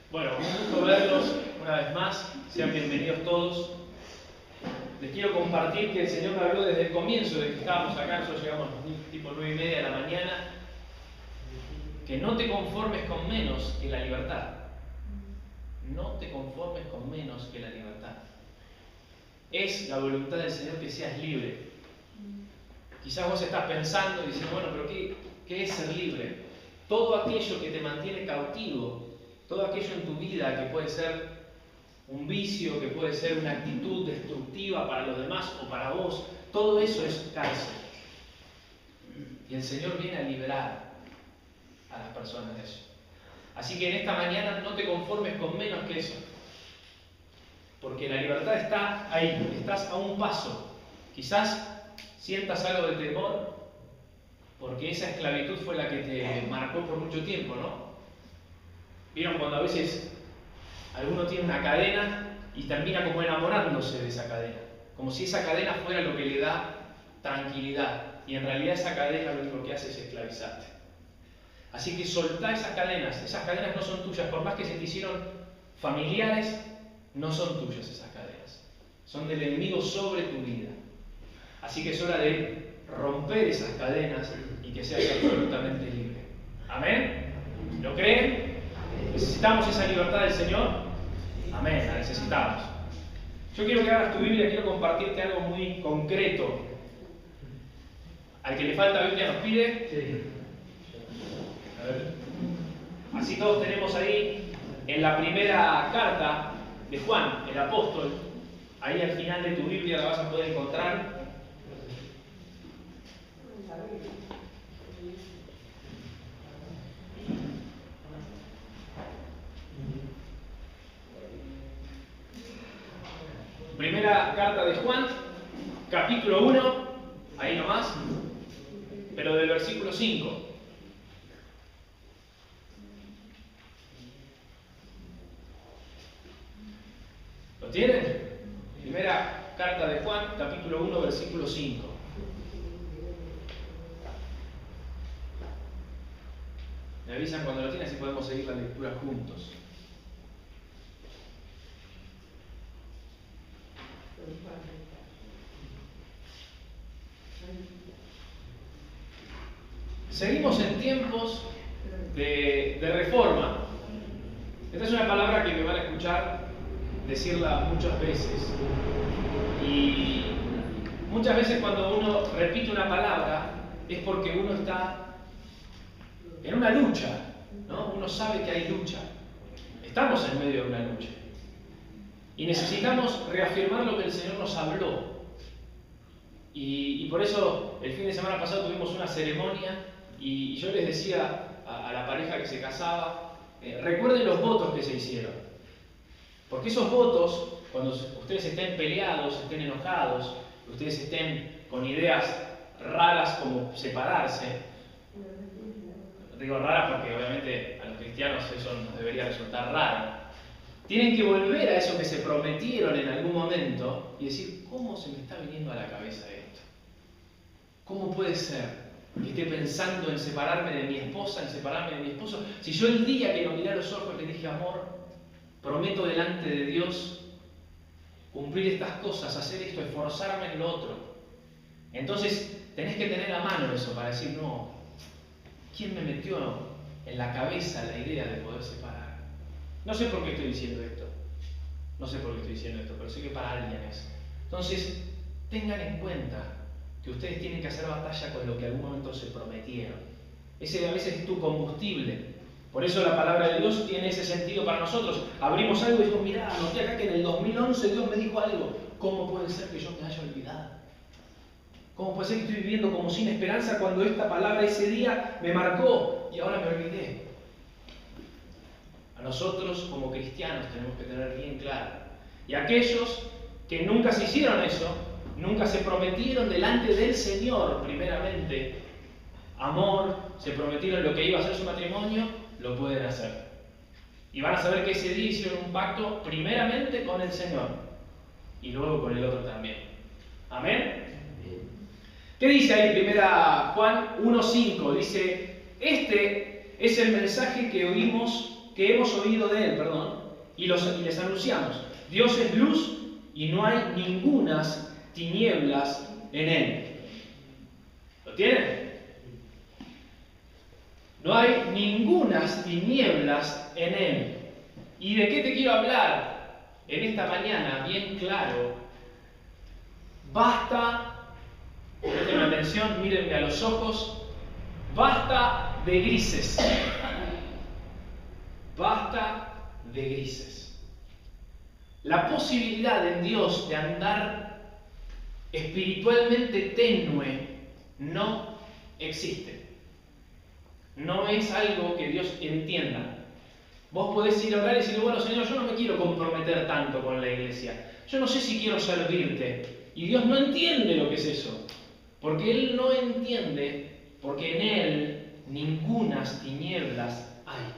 Bueno, un gusto verlos una vez más. Sean bienvenidos todos. Les quiero compartir que el Señor me habló desde el comienzo de que estábamos acá. Nosotros llegamos tipo 9:30 de la mañana. Que no te conformes con menos que la libertad. No te conformes con menos que la libertad. Es la voluntad del Señor que seas libre. Quizás vos estás pensando y diciendo, bueno, pero ¿qué es ser libre? Todo aquello que te mantiene cautivo, todo aquello en tu vida que puede ser un vicio, que puede ser una actitud destructiva para los demás o para vos, todo eso es cárcel. Y el Señor viene a liberar a las personas de eso. Así que en esta mañana no te conformes con menos que eso. Porque la libertad está ahí, estás a un paso. Quizás sientas algo de temor, porque esa esclavitud fue la que te marcó por mucho tiempo, ¿no? ¿Vieron cuando a veces alguno tiene una cadena y termina como enamorándose de esa cadena? Como si esa cadena fuera lo que le da tranquilidad. Y en realidad esa cadena lo único que hace es esclavizarte. Así que soltá esas cadenas no son tuyas, por más que se te hicieron familiares, no son tuyas esas cadenas. Son del enemigo sobre tu vida. Así que es hora de romper esas cadenas y que seas absolutamente libre. ¿Amén? ¿Lo creen? ¿Necesitamos esa libertad del Señor? Amén, la necesitamos. Yo quiero que hagas tu Biblia, quiero compartirte algo muy concreto. ¿Al que le falta Biblia nos pide? Sí. A ver. Así todos tenemos ahí en la primera carta de Juan, el apóstol. Ahí al final de tu Biblia la vas a poder encontrar. Primera carta de Juan, capítulo 1, ahí nomás, pero del versículo 5. ¿Lo tienen? Primera carta de Juan, capítulo 1, versículo 5. Me avisan cuando lo tienen si podemos seguir la lectura juntos. Seguimos en tiempos de reforma. Esta es una palabra que me van a escuchar decirla muchas veces. Y muchas veces cuando uno repite una palabra es porque uno está en una lucha, ¿no? Uno sabe que hay lucha. Estamos en medio de una lucha. Y necesitamos reafirmar lo que el Señor nos habló. Y por eso el fin de semana pasado tuvimos una ceremonia y yo les decía a la pareja que se casaba, recuerden los votos que se hicieron. Porque esos votos, cuando ustedes estén peleados, estén enojados, ustedes estén con ideas raras como separarse, digo raras porque obviamente a los cristianos eso nos debería resultar raro, tienen que volver a eso que se prometieron en algún momento y decir, ¿cómo se me está viniendo a la cabeza esto? ¿Cómo puede ser que esté pensando en separarme de mi esposa, en separarme de mi esposo? Si yo el día que lo miré a los ojos le dije, amor, prometo delante de Dios cumplir estas cosas, hacer esto, esforzarme en lo otro. Entonces tenés que tener a mano eso para decir, no, ¿quién me metió en la cabeza la idea de poder separar? No sé por qué estoy diciendo esto. No sé por qué estoy diciendo esto, pero sé que para alguien es. Entonces, tengan en cuenta que ustedes tienen que hacer batalla con lo que en algún momento se prometieron. Ese a veces es tu combustible. Por eso la palabra de Dios tiene ese sentido para nosotros. Abrimos algo y digo, mirá, anoté acá que en el 2011 Dios me dijo algo. ¿Cómo puede ser que yo me haya olvidado? ¿Cómo puede ser que estoy viviendo como sin esperanza cuando esta palabra ese día me marcó y ahora me olvidé? A nosotros como cristianos tenemos que tener bien claro. Y aquellos que nunca se hicieron eso, nunca se prometieron delante del Señor, primeramente, amor, se prometieron lo que iba a ser su matrimonio, lo pueden hacer. Y van a saber que ese día hicieron un pacto primeramente con el Señor y luego con el otro también. ¿Amén? ¿Qué dice ahí 1 Juan 1:5? Dice, este es el mensaje que oímos que hemos oído de Él, y les anunciamos. Dios es luz y no hay ningunas tinieblas en Él. ¿Lo tienen? No hay ningunas tinieblas en Él. ¿Y de qué te quiero hablar en esta mañana? Bien claro. Basta, presten atención, mírenme a los ojos, basta de grises. Basta de grises. La posibilidad en Dios de andar espiritualmente tenue no existe. No es algo que Dios entienda. Vos podés ir a orar y decir, bueno, Señor, yo no me quiero comprometer tanto con la iglesia. Yo no sé si quiero servirte. Y Dios no entiende lo que es eso. Porque Él no entiende, porque en Él ningunas tinieblas hay.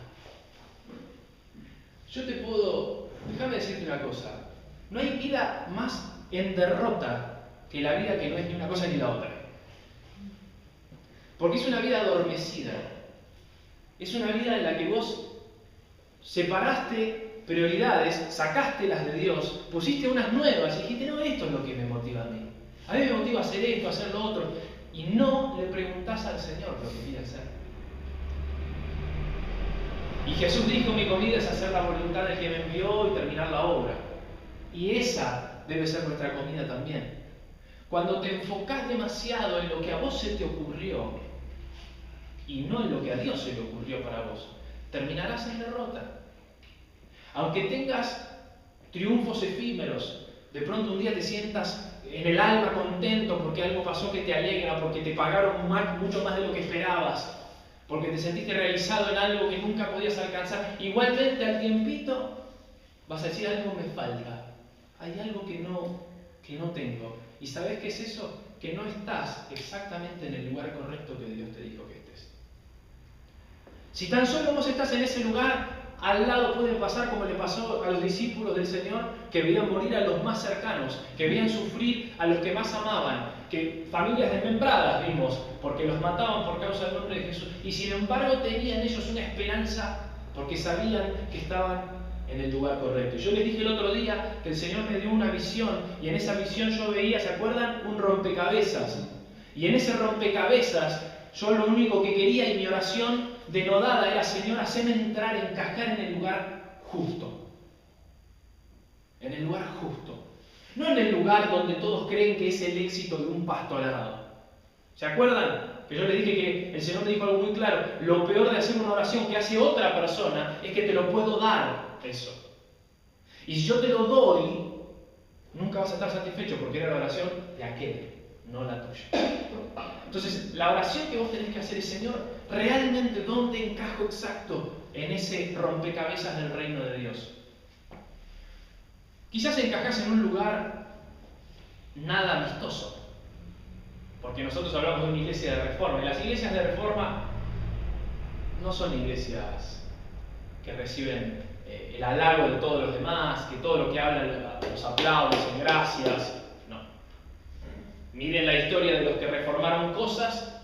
Yo te puedo, déjame decirte una cosa. No hay vida más en derrota que la vida que no es ni una cosa ni la otra. Porque es una vida adormecida. Es una vida en la que vos separaste prioridades, sacaste las de Dios, pusiste unas nuevas y dijiste, no, esto es lo que me motiva a mí. A mí me motiva a hacer esto, a hacer lo otro. Y no le preguntás al Señor lo que quiere hacer. Y Jesús dijo, mi comida es hacer la voluntad del que me envió y terminar la obra. Y esa debe ser nuestra comida también. Cuando te enfocás demasiado en lo que a vos se te ocurrió y no en lo que a Dios se le ocurrió para vos, terminarás en derrota. Aunque tengas triunfos efímeros, de pronto un día te sientas en el alma contento porque algo pasó que te alegra, porque te pagaron mucho más de lo que esperabas, porque te sentiste realizado en algo que nunca podías alcanzar. Igualmente al tiempito vas a decir, algo me falta, hay algo que no tengo. ¿Y sabes qué es eso? Que no estás exactamente en el lugar correcto que Dios te dijo que estés. Si tan solo vos estás en ese lugar, al lado puede pasar como le pasó a los discípulos del Señor, que veían morir a los más cercanos, que veían sufrir a los que más amaban, que familias desmembradas vimos, porque los mataban por causa del nombre de Jesús, y sin embargo tenían ellos una esperanza, porque sabían que estaban en el lugar correcto. Yo les dije el otro día que el Señor me dio una visión, y en esa visión yo veía, ¿se acuerdan? Un rompecabezas. Y en ese rompecabezas, yo lo único que quería, y mi oración denodada era, Señor, haceme entrar, encajar en el lugar justo. En el lugar justo. No en el lugar donde todos creen que es el éxito de un pastorado. ¿Se acuerdan? Que yo les dije que el Señor me dijo algo muy claro. Lo peor de hacer una oración que hace otra persona es que te lo puedo dar eso. Y si yo te lo doy, nunca vas a estar satisfecho porque era la oración de aquel, no la tuya. Entonces, la oración que vos tenés que hacer es, Señor, ¿realmente dónde encajo exacto en ese rompecabezas del reino de Dios? Quizás encajás en un lugar nada amistoso, porque nosotros hablamos de una iglesia de reforma, y las iglesias de reforma no son iglesias que reciben el halago de todos los demás, que todo lo que hablan los aplauden, dicen gracias. Miren la historia de los que reformaron cosas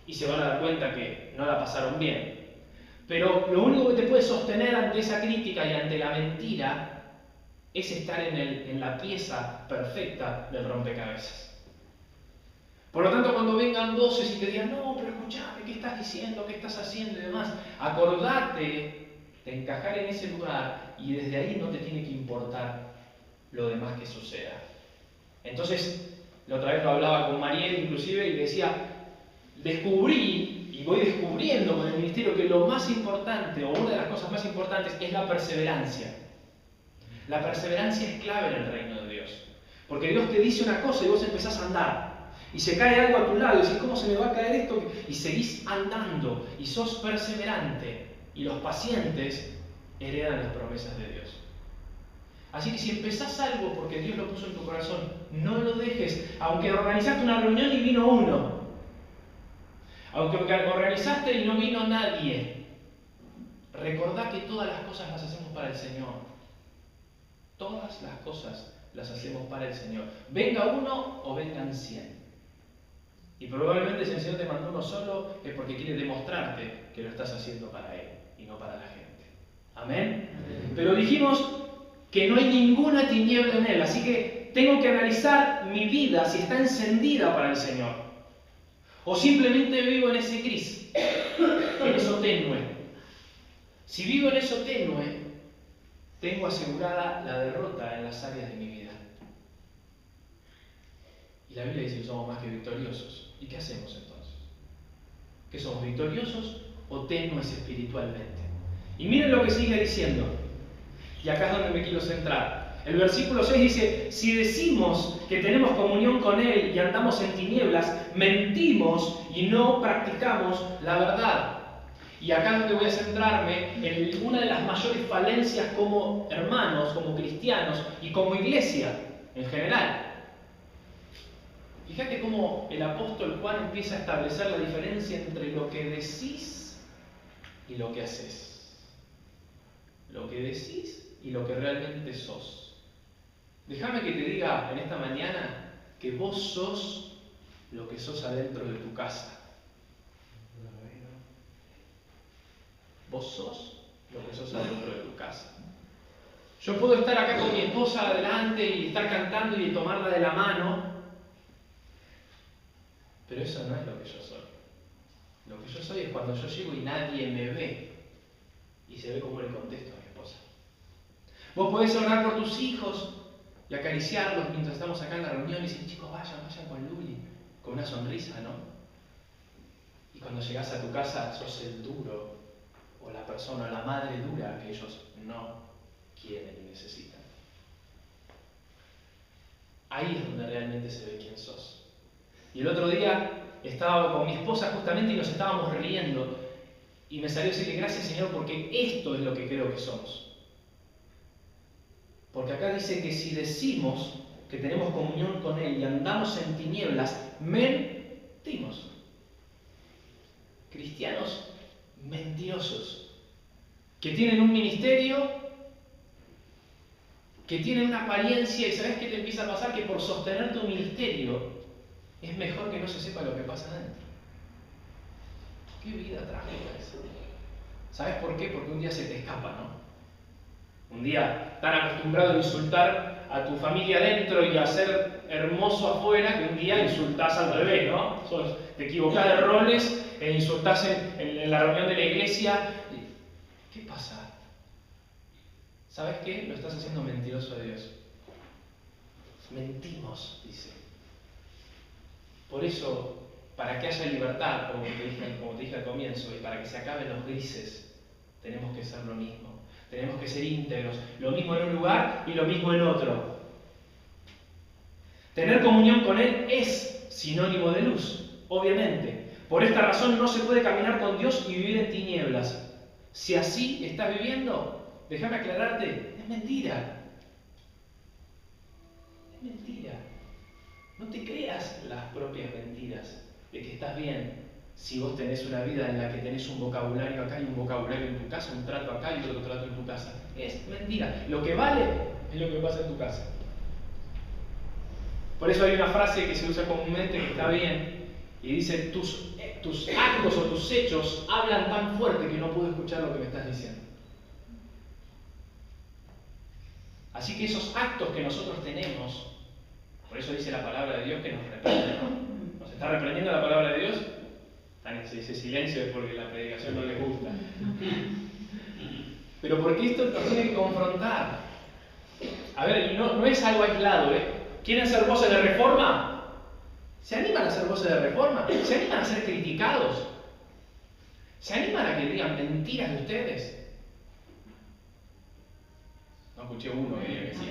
y se van a dar cuenta que no la pasaron bien. Pero lo único que te puede sostener ante esa crítica y ante la mentira es estar en la pieza perfecta del rompecabezas. Por lo tanto, cuando vengan voces y te digan, no, pero escuchame, ¿qué estás diciendo? ¿Qué estás haciendo? Y demás, acordate de encajar en ese lugar y desde ahí no te tiene que importar lo demás que suceda. Entonces, la otra vez lo hablaba con Mariel inclusive y decía, descubrí y voy descubriendo con el ministerio que lo más importante, o una de las cosas más importantes, es la perseverancia. La perseverancia es clave en el reino de Dios. Porque Dios te dice una cosa y vos empezás a andar. Y se cae algo a tu lado y decís, ¿cómo se me va a caer esto? Y seguís andando y sos perseverante. Y los pacientes heredan las promesas de Dios. Así que si empezás algo porque Dios lo puso en tu corazón, no lo dejes. Aunque organizaste una reunión y vino uno. Aunque organizaste y no vino nadie. Recordá que todas las cosas las hacemos para el Señor. Todas las cosas las hacemos para el Señor. Venga uno o vengan 100. Y probablemente si el Señor te mandó uno solo es porque quiere demostrarte que lo estás haciendo para Él y no para la gente. Amén. Pero dijimos que no hay ninguna tiniebla en él, así que tengo que analizar mi vida si está encendida para el Señor. O simplemente vivo en ese gris, en eso tenue. Si vivo en eso tenue, tengo asegurada la derrota en las áreas de mi vida. Y la Biblia dice que somos más que victoriosos. ¿Y qué hacemos entonces? ¿Que somos victoriosos o tenues espiritualmente? Y miren lo que sigue diciendo. Y acá es donde me quiero centrar. El versículo 6 dice: si decimos que tenemos comunión con Él y andamos en tinieblas, mentimos y no practicamos la verdad. Y acá es donde voy a centrarme en una de las mayores falencias como hermanos, como cristianos y como iglesia en general. Fíjate cómo el apóstol Juan empieza a establecer la diferencia entre lo que decís y lo que haces. Lo que decís y lo que realmente sos. Déjame que te diga en esta mañana que vos sos lo que sos adentro de tu casa. Vos sos lo que sos adentro de tu casa. Yo puedo estar acá con mi esposa adelante y estar cantando y tomarla de la mano, pero eso no es lo que yo soy. Lo que yo soy es cuando yo llego y nadie me ve y se ve como le contesto a mi esposa. Vos podés orar por tus hijos y acariciarlos mientras estamos acá en la reunión y decir: chicos, vayan con Luli, con una sonrisa, ¿no? Y cuando llegás a tu casa sos el duro, o la persona, la madre dura que ellos no quieren y necesitan. Ahí es donde realmente se ve quién sos. Y el otro día estaba con mi esposa justamente y nos estábamos riendo y me salió decirle: gracias, Señor, porque esto es lo que creo que somos. Porque acá dice que si decimos que tenemos comunión con Él y andamos en tinieblas, mentimos. Cristianos mentirosos, que tienen un ministerio, que tienen una apariencia, y ¿sabes qué te empieza a pasar? Que por sostener tu ministerio es mejor que no se sepa lo que pasa adentro. ¿Qué vida trágica esa? ¿Sabes por qué? Porque un día se te escapa, ¿no? Un día tan acostumbrado a insultar a tu familia adentro y a ser hermoso afuera, que un día insultás al revés, ¿no? Te equivocás de roles e insultás en la reunión de la iglesia. ¿Qué pasa? ¿Sabes qué? Lo estás haciendo mentiroso a Dios. Mentimos, dice. Por eso, para que haya libertad, como te dije al comienzo, y para que se acaben los grises, tenemos que ser lo mismo. Tenemos que ser íntegros. Lo mismo en un lugar y lo mismo en otro. Tener comunión con Él es sinónimo de luz, obviamente. Por esta razón no se puede caminar con Dios y vivir en tinieblas. Si así estás viviendo, déjame aclararte, es mentira. Es mentira. No te creas las propias mentiras de que estás bien si vos tenés una vida en la que tenés un vocabulario acá y un vocabulario en tu casa, un trato acá y otro trato en tu casa. Es mentira. Lo que vale es lo que pasa en tu casa. Por eso hay una frase que se usa comúnmente que está bien y dice: tus actos o tus hechos hablan tan fuerte que no puedo escuchar lo que me estás diciendo. Así que esos actos que nosotros tenemos, por eso dice la palabra de Dios que nos reprende, ¿no? ¿Nos está reprendiendo la palabra de Dios? Se dice silencio es porque la predicación no les gusta. Pero porque esto nos tiene que confrontar. A ver, y no es algo aislado, ¿eh? ¿Quieren ser voces de reforma? ¿Se animan a ser voces de reforma? ¿Se animan a ser criticados? ¿Se animan a que digan mentiras de ustedes? No escuché uno que diga que sí.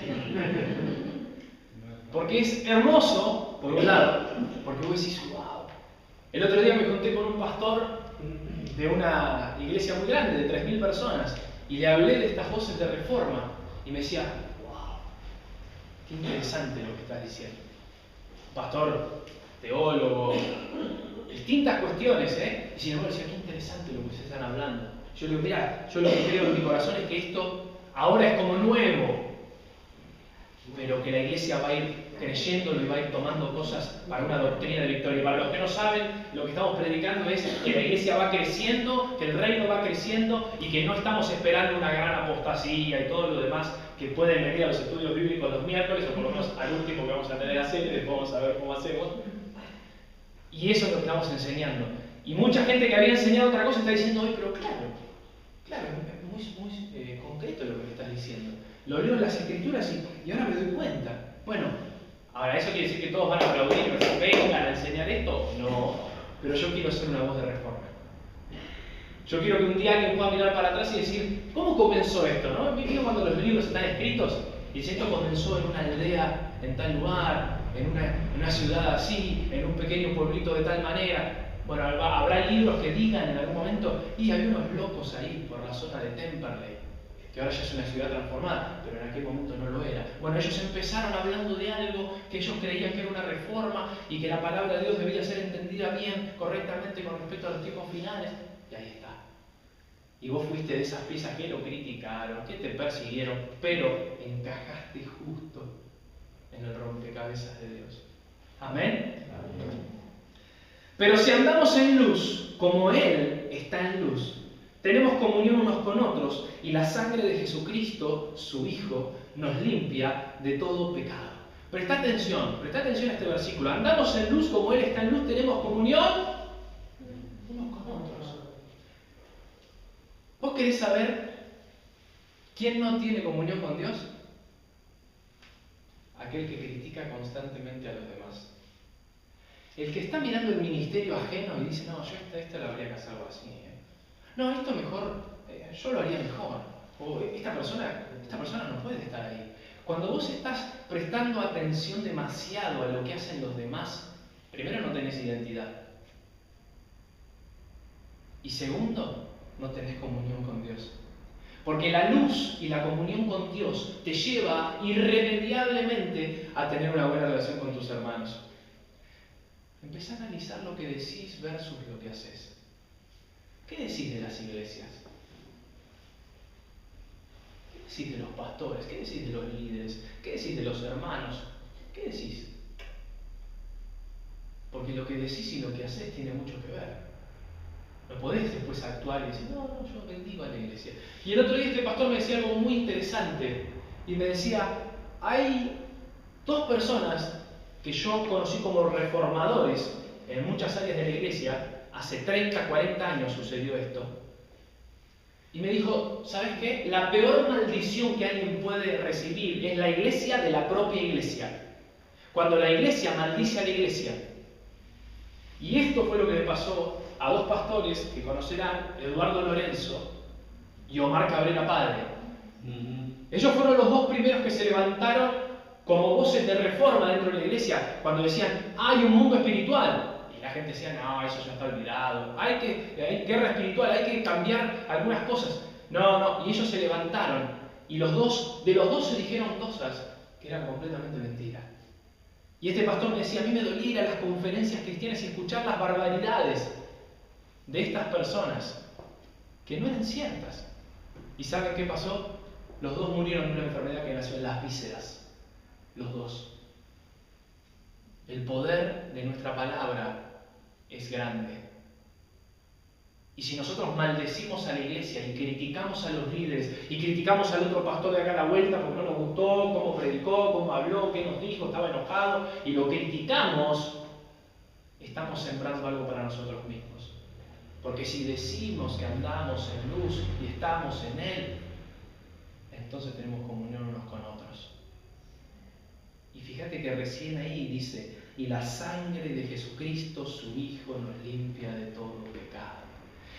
Porque es hermoso, por un lado, porque vos decís: wow. El otro día me junté con un pastor de una iglesia muy grande, de 3.000 personas, y le hablé de estas voces de reforma, y me decía: wow, qué interesante lo que estás diciendo. Pastor, teólogo, distintas cuestiones, ¿eh? Y sin embargo decía: qué interesante lo que se están hablando. Yo le digo: mira, yo lo que creo en mi corazón es que esto ahora es como nuevo, pero que la iglesia va a ir creyéndolo y va a ir tomando cosas para una doctrina de victoria. Y para los que no saben, lo que estamos predicando es que la iglesia va creciendo, que el reino va creciendo y que no estamos esperando una gran apostasía y todo lo demás que pueden venir a los estudios bíblicos los miércoles, o por lo menos al último que vamos a tener a hacer, y después vamos a ver cómo hacemos. Y eso es lo que estamos enseñando. Y mucha gente que había enseñado otra cosa está diciendo hoy, pero claro, es muy concreto lo que me estás diciendo. Lo leo en las escrituras y ahora me doy cuenta. Bueno, ahora, ¿eso quiere decir que todos van a aplaudir y decir, vengan a enseñar esto? No, pero yo quiero ser una voz de reforma. Yo quiero que un día alguien pueda mirar para atrás y decir, ¿cómo comenzó esto? ¿No? ¿Vieron cuando los libros están escritos? Y si esto comenzó en una aldea, en tal lugar, en una ciudad así, en un pequeño pueblito de tal manera. Bueno, habrá libros que digan en algún momento, y hay unos locos ahí por la zona de Temperley, que ahora ya es una ciudad transformada, pero en aquel momento no lo era. Bueno, ellos empezaron hablando de algo que ellos creían que era una reforma y que la palabra de Dios debía ser entendida bien, correctamente con respecto a los tiempos finales, y ahí está. Y vos fuiste de esas piezas que lo criticaron, que te persiguieron, pero encajaste justo en el rompecabezas de Dios. ¿Amén? Amén. Pero si andamos en luz, como Él está en luz, tenemos comunión unos con otros y la sangre de Jesucristo, su Hijo, nos limpia de todo pecado. Presta atención a este versículo. Andamos en luz como Él está en luz, tenemos comunión unos con otros. ¿Vos querés saber quién no tiene comunión con Dios? Aquel que critica constantemente a los demás. El que está mirando el ministerio ajeno y dice, no, yo esta lo habría que hacerlo así. No, esto mejor, yo lo haría mejor. O esta persona no puede estar ahí. Cuando vos estás prestando atención demasiado a lo que hacen los demás, primero no tenés identidad. Y segundo, no tenés comunión con Dios. Porque la luz y la comunión con Dios te lleva irremediablemente a tener una buena relación con tus hermanos. Empezá a analizar lo que decís versus lo que haces. ¿Qué decís de las iglesias? ¿Qué decís de los pastores? ¿Qué decís de los líderes? ¿Qué decís de los hermanos? ¿Qué decís? Porque lo que decís y lo que haces tiene mucho que ver. No podés después actuar y decir, no, yo bendigo a la iglesia. Y el otro día este pastor me decía algo muy interesante. Y me decía, hay dos personas que yo conocí como reformadores en muchas áreas de la iglesia. Hace 30, 40 años sucedió esto. Y me dijo, ¿sabes qué? La peor maldición que alguien puede recibir es la iglesia de la propia iglesia. Cuando la iglesia maldice a la iglesia. Y esto fue lo que le pasó a dos pastores que conocerán, Eduardo Lorenzo y Omar Cabrera Padre. Ellos fueron los dos primeros que se levantaron como voces de reforma dentro de la iglesia, cuando decían, hay un mundo espiritual. Y la gente decía, no, eso ya está olvidado. Hay guerra espiritual, hay que cambiar algunas cosas. No, y ellos se levantaron. Y de los dos se dijeron cosas que eran completamente mentiras. Y este pastor me decía, a mí me dolía ir a las conferencias cristianas y escuchar las barbaridades de estas personas, que no eran ciertas. ¿Y saben qué pasó? Los dos murieron de una enfermedad que nació en las vísceras. Los dos. El poder de nuestra palabra es grande. Y si nosotros maldecimos a la iglesia y criticamos a los líderes y criticamos al otro pastor de acá a la vuelta porque no nos gustó, cómo predicó, cómo habló, qué nos dijo, estaba enojado, y lo criticamos, estamos sembrando algo para nosotros mismos. Porque si decimos que andamos en luz y estamos en Él, entonces tenemos comunión unos con otros. Y fíjate que recién ahí dice, y la sangre de Jesucristo, su Hijo, nos limpia de todo pecado.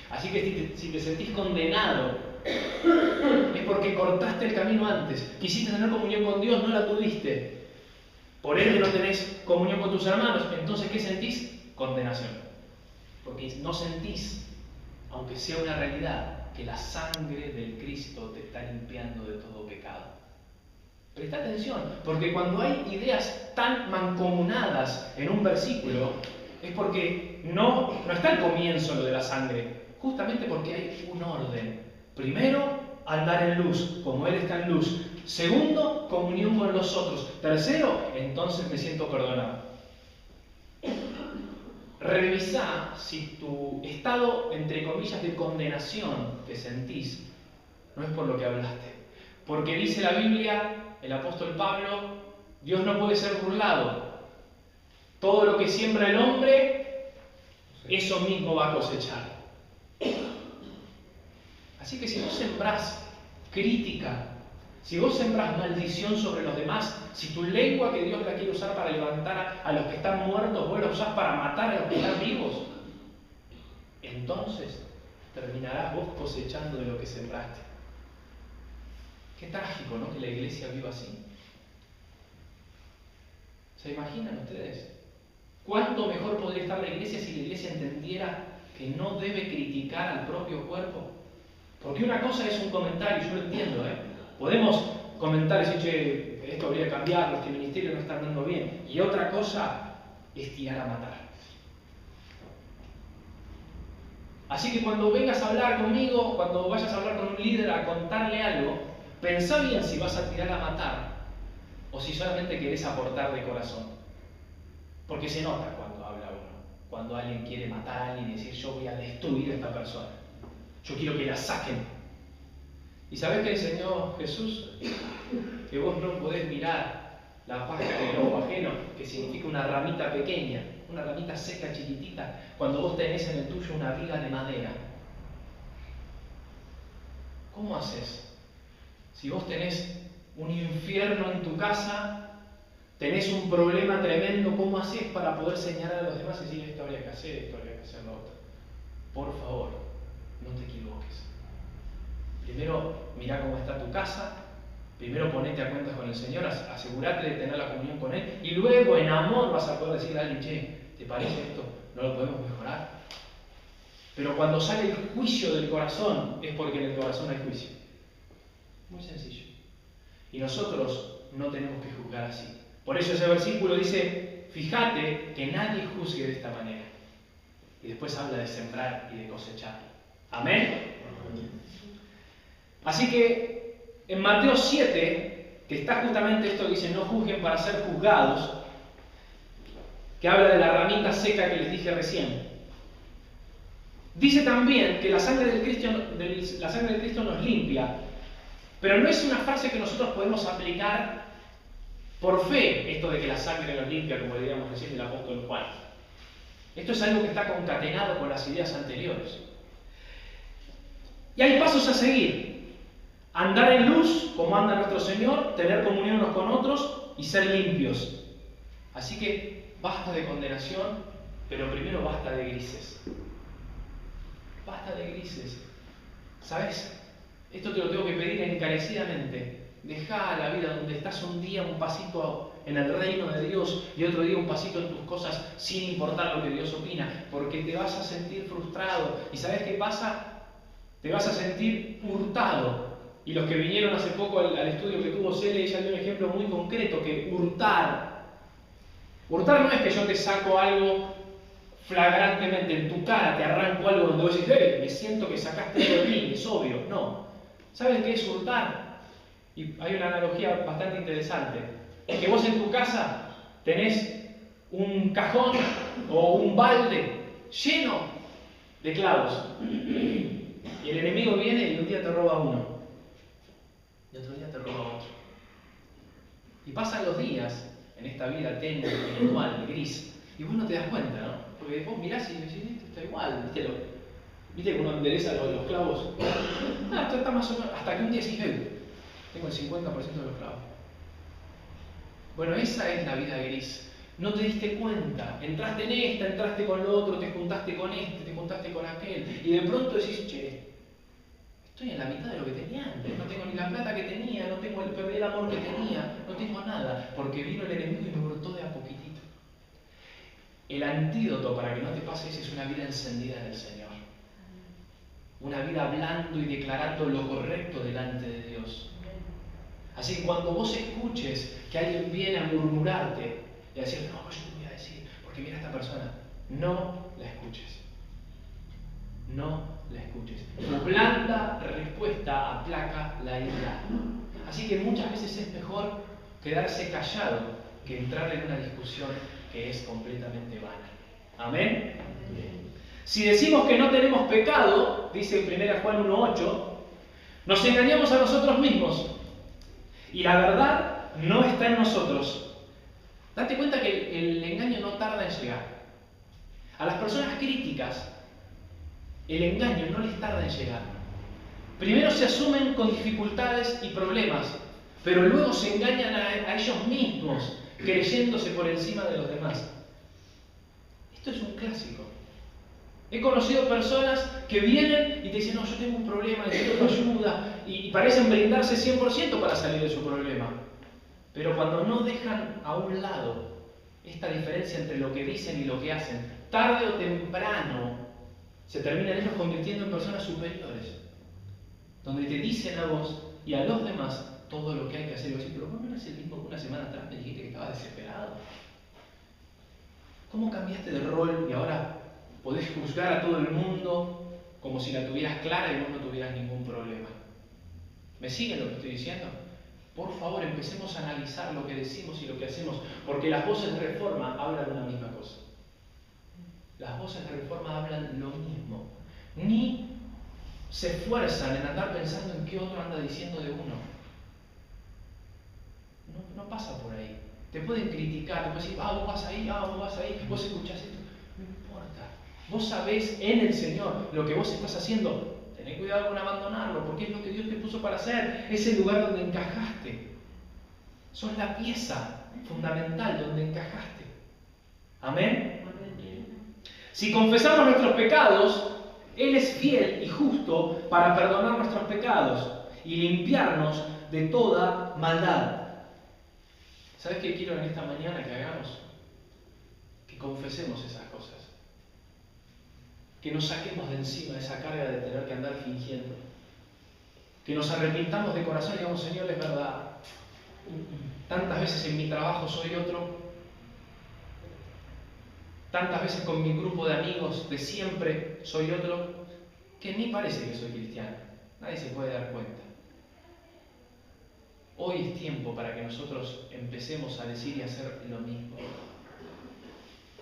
Así que si te sentís condenado, es porque cortaste el camino antes. Quisiste tener comunión con Dios, no la tuviste. Por ende no tenés comunión con tus hermanos. Entonces, ¿qué sentís? Condenación. Porque no sentís, aunque sea una realidad, que la sangre del Cristo te está limpiando de todo pecado. Presta atención, porque cuando hay ideas tan mancomunadas en un versículo, es porque no está al comienzo lo de la sangre, justamente porque hay un orden. Primero andar en luz, como Él está en luz. Segundo, comunión con los otros. Tercero, entonces me siento perdonado. Revisá si tu estado, entre comillas, de condenación que sentís no es por lo que hablaste. Porque dice la Biblia, el apóstol Pablo, Dios no puede ser burlado. Todo lo que siembra el hombre, eso mismo va a cosechar. Así que si vos sembrás crítica, si vos sembrás maldición sobre los demás, si tu lengua que Dios la quiere usar para levantar a los que están muertos, vos la usás para matar a los que están vivos, entonces terminarás vos cosechando de lo que sembraste. Qué trágico, ¿no?, que la iglesia viva así. ¿Se imaginan ustedes? ¿Cuánto mejor podría estar la iglesia si la iglesia entendiera que no debe criticar al propio cuerpo? Porque una cosa es un comentario, yo lo entiendo, podemos comentar y decir, che, esto habría que cambiarlo, este ministerio no está andando bien. Y otra cosa es tirar a matar. Así que cuando vengas a hablar conmigo, cuando vayas a hablar con un líder a contarle algo, pensá bien si vas a tirar a matar o si solamente querés aportar de corazón. Porque se nota cuando habla uno, cuando alguien quiere matar a alguien y decir, yo voy a destruir a esta persona. Yo quiero que la saquen. ¿Y sabés qué enseñó Jesús? Que vos no podés mirar la paja del ojo ajeno, que significa una ramita pequeña, una ramita seca, chiquitita, cuando vos tenés en el tuyo una viga de madera. ¿Cómo haces? Si vos tenés un infierno en tu casa, tenés un problema tremendo, ¿cómo haces para poder señalar a los demás y decir, esto habría que hacer, esto habría que hacer lo otro? Por favor, no te equivoques. Primero, mirá cómo está tu casa. Primero, ponete a cuentas con el Señor, asegúrate de tener la comunión con Él. Y luego, en amor, vas a poder decirle a alguien, che, ¿te parece esto? ¿No lo podemos mejorar? Pero cuando sale el juicio del corazón, es porque en el corazón hay juicio. Muy sencillo. Y nosotros no tenemos que juzgar así. Por eso ese versículo dice, fíjate que nadie juzgue de esta manera. Y después habla de sembrar y de cosechar. ¿Amén? Así que en Mateo 7, que está justamente esto que dice, no juzguen para ser juzgados, que habla de la ramita seca que les dije recién, dice también que la sangre del Cristo nos limpia, pero no es una frase que nosotros podemos aplicar por fe, esto de que la sangre nos limpia, como le diríamos recién el apóstol Juan. Esto es algo que está concatenado con las ideas anteriores. Y hay pasos a seguir. Andar en luz, como anda nuestro Señor, tener comunión unos con otros y ser limpios. Así que basta de condenación, pero primero basta de grises. Basta de grises. ¿Sabes? Esto te lo tengo que pedir encarecidamente. Dejá la vida donde estás un día un pasito en el reino de Dios y otro día un pasito en tus cosas sin importar lo que Dios opina, porque te vas a sentir frustrado. ¿Y sabes qué pasa? Te vas a sentir hurtado. Y los que vinieron hace poco al estudio que tuvo Cele, ella dio un ejemplo muy concreto, que hurtar. Hurtar no es que yo te saco algo flagrantemente en tu cara, te arranco algo donde vos decís, me siento que sacaste algo de mí, es obvio. No. ¿Sabes qué es hurtar? Y hay una analogía bastante interesante. Es que vos en tu casa tenés un cajón o un balde lleno de clavos. Y el enemigo viene y un día te roba uno. Y otro día te roba otro. Y pasan los días en esta vida tenue, espiritual, gris, y vos no te das cuenta, ¿no? Porque vos mirás y decís, esto está igual, ¿viste que uno endereza los clavos? Esto está más o menos, hasta que un día decís, tengo el 50% de los clavos. Bueno, esa es la vida gris. No te diste cuenta, entraste en esta, entraste con lo otro, te juntaste con este, te juntaste con aquel, y de pronto decís, che, estoy en la mitad de lo que tenía antes, no tengo ni la plata que tenía, perdí el amor que tenía, no tengo nada, porque vino el enemigo y me brotó de a poquitito. El antídoto para que no te pase eso es una vida encendida en el Señor. Una vida hablando y declarando lo correcto delante de Dios. Así que cuando vos escuches que alguien viene a murmurarte y a decir, no, yo te voy a decir, porque mira a esta persona, no la escuches. No la escuches. Tu blanda respuesta aplaca la ira. Así que muchas veces es mejor quedarse callado que entrar en una discusión que es completamente vana. ¿Amén? Si decimos que no tenemos pecado, dice en 1 Juan 1:8, nos engañamos a nosotros mismos y la verdad no está en nosotros. Date cuenta que el engaño no tarda en llegar. A las personas críticas, el engaño no les tarda en llegar. Primero se asumen con dificultades y problemas, pero luego se engañan a ellos mismos, creyéndose por encima de los demás. Esto es un clásico. He conocido personas que vienen y te dicen, no, yo tengo un problema, necesito ayuda, y parecen brindarse 100% para salir de su problema. Pero cuando no dejan a un lado esta diferencia entre lo que dicen y lo que hacen, tarde o temprano se terminan ellos convirtiendo en personas superiores, donde te dicen a vos y a los demás todo lo que hay que hacer. Y vos decís, pero ¿cómo no es el mismo que una semana atrás me dijiste que estabas desesperado? ¿Cómo cambiaste de rol y ahora podés juzgar a todo el mundo como si la tuvieras clara y vos no tuvieras ningún problema? ¿Me siguen lo que estoy diciendo? Por favor, empecemos a analizar lo que decimos y lo que hacemos, porque las voces de reforma hablan una misma cosa. Las voces de reforma hablan lo mismo. Ni se esfuerzan en andar pensando en qué otro anda diciendo de uno. No pasa por ahí. Te pueden criticar, te pueden decir, vos vas ahí, vos vas ahí, vos escuchás esto. No importa. Vos sabés en el Señor lo que vos estás haciendo. Tené cuidado con abandonarlo, porque es lo que Dios te puso para hacer. Es el lugar donde encajaste. Sos la pieza fundamental donde encajaste. ¿Amén? Si confesamos nuestros pecados, Él es fiel y justo para perdonar nuestros pecados y limpiarnos de toda maldad. ¿Sabes qué quiero en esta mañana que hagamos? Que confesemos esas cosas. Que nos saquemos de encima esa carga de tener que andar fingiendo. Que nos arrepintamos de corazón y digamos, Señor, es verdad. Tantas veces en mi trabajo soy otro. Tantas veces con mi grupo de amigos de siempre soy otro, que ni parece que soy cristiano. Nadie se puede dar cuenta. Hoy es tiempo para que nosotros empecemos a decir y hacer lo mismo.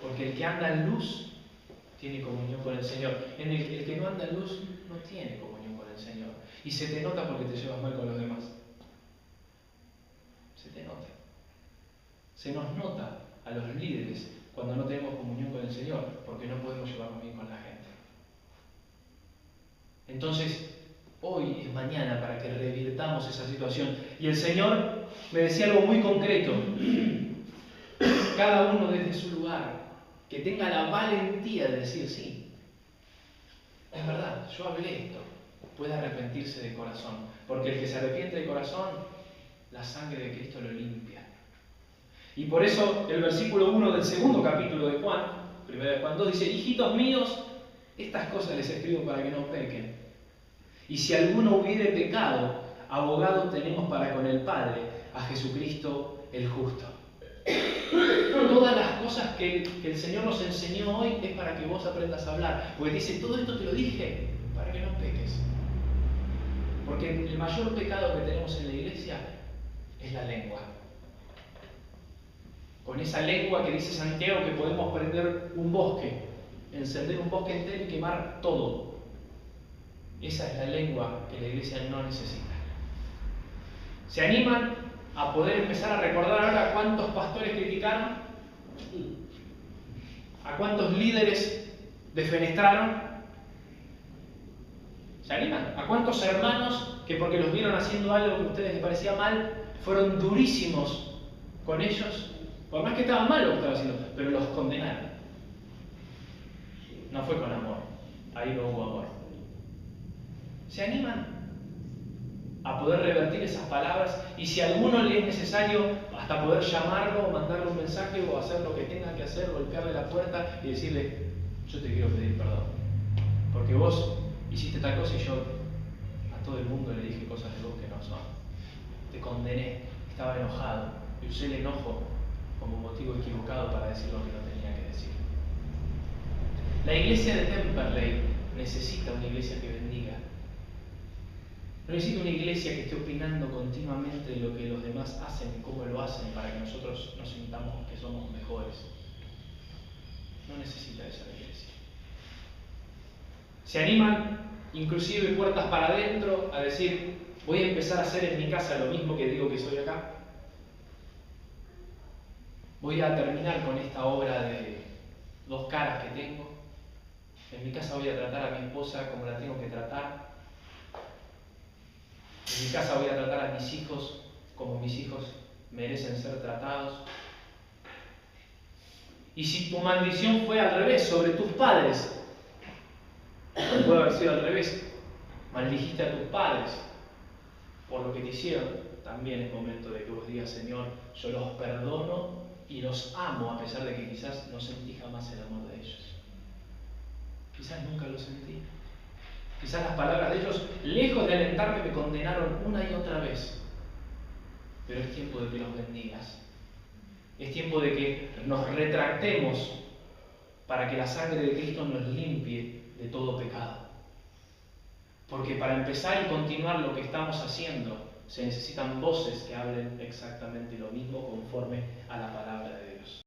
Porque el que anda en luz tiene comunión con el Señor. El que no anda en luz no tiene comunión con el Señor. Y se te nota porque te llevas mal con los demás. Se te nota. Se nos nota a los líderes cuando no tenemos comunión con el Señor, porque no podemos llevarnos bien con la gente. Entonces, hoy es mañana para que revirtamos esa situación. Y el Señor me decía algo muy concreto. Cada uno desde su lugar, que tenga la valentía de decir, sí, es verdad, yo hablé esto, puede arrepentirse de corazón. Porque el que se arrepiente de corazón, la sangre de Cristo lo limpia. Y por eso el versículo 1 del segundo capítulo de Juan, 1 Juan 2, dice, hijitos míos, estas cosas les escribo para que no pequen. Y si alguno hubiere pecado, abogado tenemos para con el Padre, a Jesucristo el justo. Todas las cosas que el Señor nos enseñó hoy es para que vos aprendas a hablar. Porque dice, todo esto te lo dije para que no peques. Porque el mayor pecado que tenemos en la iglesia es la lengua. Con esa lengua que dice Santiago que podemos prender un bosque, encender un bosque entero y quemar todo. Esa es la lengua que la iglesia no necesita. ¿Se animan a poder empezar a recordar ahora cuántos pastores criticaron? ¿A cuántos líderes defenestraron? ¿Se animan? ¿A cuántos hermanos que porque los vieron haciendo algo que a ustedes les parecía mal, fueron durísimos con ellos? Por más que estaba mal lo que estaba haciendo, pero los condenaron. No fue con amor. Ahí no hubo amor. ¿Se animan a poder revertir esas palabras? Y si a alguno le es necesario, hasta poder llamarlo, o mandarle un mensaje, o hacer lo que tenga que hacer, golpearle la puerta y decirle, yo te quiero pedir perdón. Porque vos hiciste tal cosa y yo a todo el mundo le dije cosas de vos que no son. Te condené, estaba enojado y usé el enojo como motivo equivocado para decir lo que no tenía que decir. La iglesia de Temperley necesita una iglesia que bendiga. No necesita una iglesia que esté opinando continuamente de lo que los demás hacen y cómo lo hacen para que nosotros nos sintamos que somos mejores. No necesita esa iglesia. Se animan, inclusive puertas para adentro, a decir, voy a empezar a hacer en mi casa lo mismo que digo que soy acá. Voy a terminar con esta obra de dos caras que tengo. En mi casa voy a tratar a mi esposa como la tengo que tratar. En mi casa voy a tratar a mis hijos como mis hijos merecen ser tratados. Y si tu maldición fue al revés, sobre tus padres, puede haber sido al revés, maldijiste a tus padres por lo que te hicieron, también es momento de que vos digas, Señor, yo los perdono y los amo, a pesar de que quizás no sentí jamás el amor de ellos. Quizás nunca lo sentí. Quizás las palabras de ellos, lejos de alentarme, me condenaron una y otra vez. Pero es tiempo de que los bendigas. Es tiempo de que nos retractemos para que la sangre de Cristo nos limpie de todo pecado. Porque para empezar y continuar lo que estamos haciendo, se necesitan voces que hablen exactamente lo mismo conforme a la palabra de Dios.